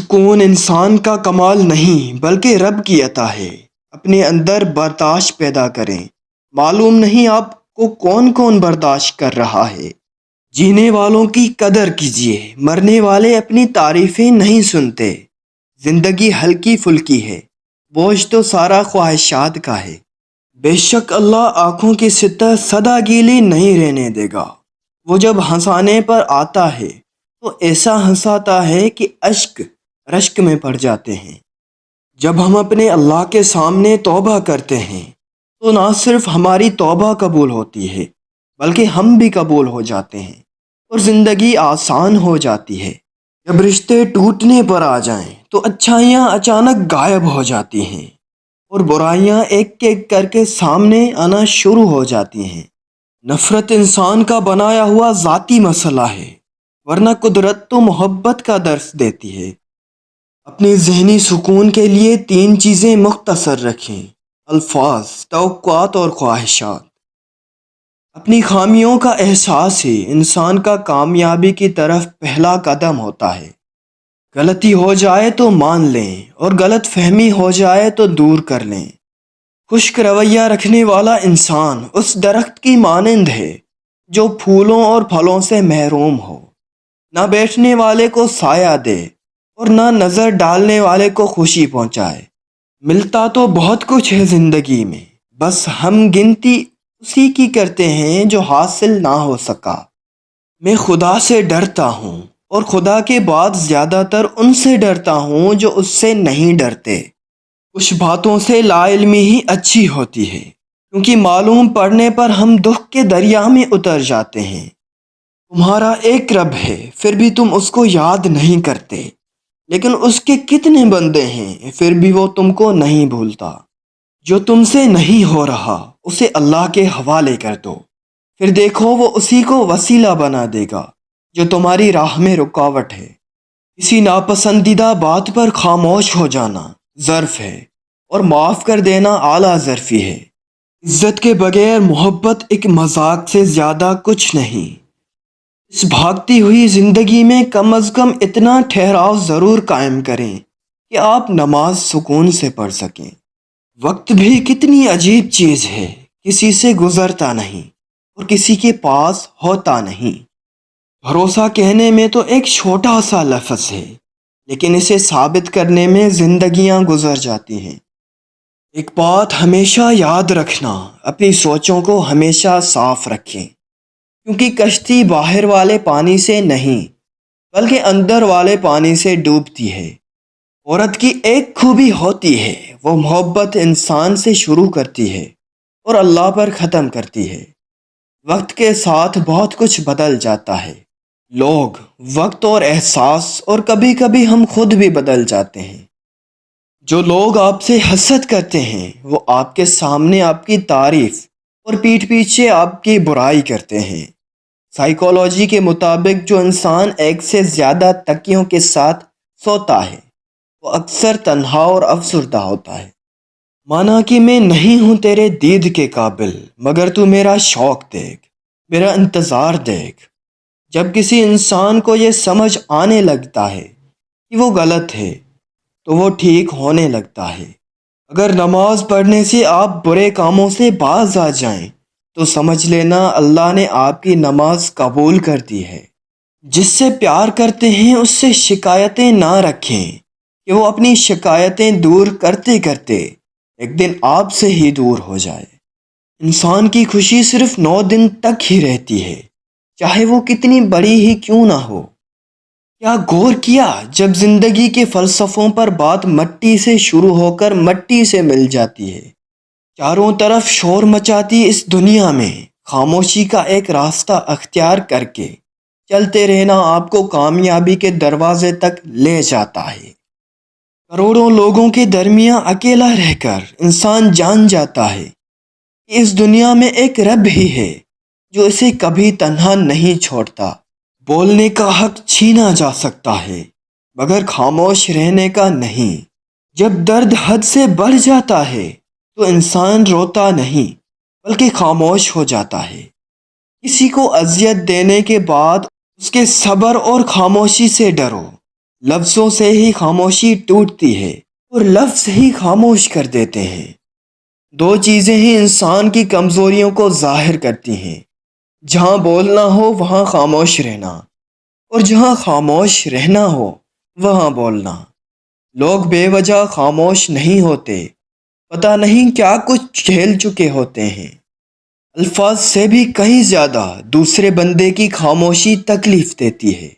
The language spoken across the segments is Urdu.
سکون انسان کا کمال نہیں بلکہ رب کی عطا ہے۔ اپنے اندر برداشت پیدا کریں۔ معلوم نہیں آپ کو کون کون برداشت کر رہا ہے۔ جینے والوں کی قدر کیجیے، مرنے والے اپنی تعریفیں نہیں سنتے۔ زندگی ہلکی پھلکی ہے، بوجھ تو سارا خواہشات کا ہے۔ بے شک اللہ آنکھوں کی سطح سدا گیلی نہیں رہنے دے گا۔ وہ جب ہنسانے پر آتا ہے تو ایسا ہنساتا ہے کہ اشک رشک میں پڑ جاتے ہیں۔ جب ہم اپنے اللہ کے سامنے توبہ کرتے ہیں تو نہ صرف ہماری توبہ قبول ہوتی ہے بلکہ ہم بھی قبول ہو جاتے ہیں اور زندگی آسان ہو جاتی ہے۔ جب رشتے ٹوٹنے پر آ جائیں تو اچھائیاں اچانک غائب ہو جاتی ہیں اور برائیاں ایک ایک کر کے سامنے آنا شروع ہو جاتی ہیں۔ نفرت انسان کا بنایا ہوا ذاتی مسئلہ ہے، ورنہ قدرت تو محبت کا درس دیتی ہے۔ اپنی ذہنی سکون کے لیے 3 چیزیں مختصر رکھیں: الفاظ، توقعات اور خواہشات۔ اپنی خامیوں کا احساس ہی انسان کا کامیابی کی طرف پہلا قدم ہوتا ہے۔ غلطی ہو جائے تو مان لیں اور غلط فہمی ہو جائے تو دور کر لیں۔ خشک رویہ رکھنے والا انسان اس درخت کی مانند ہے جو پھولوں اور پھلوں سے محروم ہو، نہ بیٹھنے والے کو سایہ دے اور نہ نظر ڈالنے والے کو خوشی پہنچائے۔ ملتا تو بہت کچھ ہے زندگی میں، بس ہم گنتی اسی کی کرتے ہیں جو حاصل نہ ہو سکا۔ میں خدا سے ڈرتا ہوں اور خدا کے بعد زیادہ تر ان سے ڈرتا ہوں جو اس سے نہیں ڈرتے۔ کچھ باتوں سے لا علمی ہی اچھی ہوتی ہے، کیونکہ معلوم پڑنے پر ہم دکھ کے دریا میں اتر جاتے ہیں۔ تمہارا ایک رب ہے، پھر بھی تم اس کو یاد نہیں کرتے، لیکن اس کے کتنے بندے ہیں، پھر بھی وہ تم کو نہیں بھولتا۔ جو تم سے نہیں ہو رہا اسے اللہ کے حوالے کر دو، پھر دیکھو وہ اسی کو وسیلہ بنا دے گا جو تمہاری راہ میں رکاوٹ ہے۔ کسی ناپسندیدہ بات پر خاموش ہو جانا ظرف ہے اور معاف کر دینا اعلیٰ ظرفی ہے۔ عزت کے بغیر محبت ایک مذاق سے زیادہ کچھ نہیں۔ اس بھاگتی ہوئی زندگی میں کم از کم اتنا ٹھہراؤ ضرور قائم کریں کہ آپ نماز سکون سے پڑھ سکیں۔ وقت بھی کتنی عجیب چیز ہے، کسی سے گزرتا نہیں اور کسی کے پاس ہوتا نہیں۔ بھروسہ کہنے میں تو ایک چھوٹا سا لفظ ہے، لیکن اسے ثابت کرنے میں زندگیاں گزر جاتی ہیں۔ ایک بات ہمیشہ یاد رکھنا، اپنی سوچوں کو ہمیشہ صاف رکھیں، کیونکہ کشتی باہر والے پانی سے نہیں بلکہ اندر والے پانی سے ڈوبتی ہے۔ عورت کی ایک خوبی ہوتی ہے، وہ محبت انسان سے شروع کرتی ہے اور اللہ پر ختم کرتی ہے۔ وقت کے ساتھ بہت کچھ بدل جاتا ہے، لوگ، وقت اور احساس، اور کبھی کبھی ہم خود بھی بدل جاتے ہیں۔ جو لوگ آپ سے حسد کرتے ہیں وہ آپ کے سامنے آپ کی تعریف اور پیٹھ پیچھے آپ کی برائی کرتے ہیں۔ سائیکالوجی کے مطابق جو انسان ایک سے زیادہ تکیوں کے ساتھ سوتا ہے وہ اکثر تنہا اور افسردہ ہوتا ہے۔ مانا کہ میں نہیں ہوں تیرے دید کے قابل، مگر تو میرا شوق دیکھ، میرا انتظار دیکھ۔ جب کسی انسان کو یہ سمجھ آنے لگتا ہے کہ وہ غلط ہے تو وہ ٹھیک ہونے لگتا ہے۔ اگر نماز پڑھنے سے آپ برے کاموں سے باز آ جائیں تو سمجھ لینا اللہ نے آپ کی نماز قبول کر دی ہے۔ جس سے پیار کرتے ہیں اس سے شکایتیں نہ رکھیں کہ وہ اپنی شکایتیں دور کرتے کرتے ایک دن آپ سے ہی دور ہو جائے۔ انسان کی خوشی صرف 9 دن تک ہی رہتی ہے، چاہے وہ کتنی بڑی ہی کیوں نہ ہو۔ کیا غور کیا جب زندگی کے فلسفوں پر بات مٹی سے شروع ہو کر مٹی سے مل جاتی ہے؟ چاروں طرف شور مچاتی اس دنیا میں خاموشی کا ایک راستہ اختیار کر کے چلتے رہنا آپ کو کامیابی کے دروازے تک لے جاتا ہے۔ کروڑوں لوگوں کے درمیان اکیلا رہ کر انسان جان جاتا ہے کہ اس دنیا میں ایک رب ہی ہے جو اسے کبھی تنہا نہیں چھوڑتا۔ بولنے کا حق چھینا جا سکتا ہے مگر خاموش رہنے کا نہیں۔ جب درد حد سے بڑھ جاتا ہے تو انسان روتا نہیں بلکہ خاموش ہو جاتا ہے۔ کسی کو اذیت دینے کے بعد اس کے صبر اور خاموشی سے ڈرو، لفظوں سے ہی خاموشی ٹوٹتی ہے اور لفظ ہی خاموش کر دیتے ہیں۔ دو چیزیں ہی انسان کی کمزوریوں کو ظاہر کرتی ہیں، جہاں بولنا ہو وہاں خاموش رہنا، اور جہاں خاموش رہنا ہو وہاں بولنا۔ لوگ بے وجہ خاموش نہیں ہوتے، پتہ نہیں کیا کچھ جھیل چکے ہوتے ہیں۔ الفاظ سے بھی کہیں زیادہ دوسرے بندے کی خاموشی تکلیف دیتی ہے۔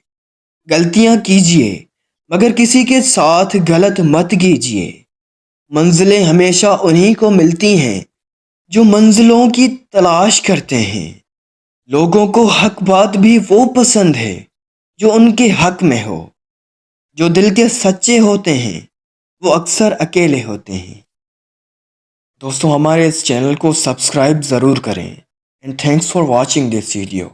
غلطیاں کیجیے مگر کسی کے ساتھ غلط مت کیجیے۔ منزلیں ہمیشہ انہی کو ملتی ہیں جو منزلوں کی تلاش کرتے ہیں۔ لوگوں کو حق بات بھی وہ پسند ہے جو ان کے حق میں ہو۔ جو دل کے سچے ہوتے ہیں وہ اکثر اکیلے ہوتے ہیں۔ دوستو ہمارے اس چینل کو سبسکرائب ضرور کریں، and thanks for watching this video.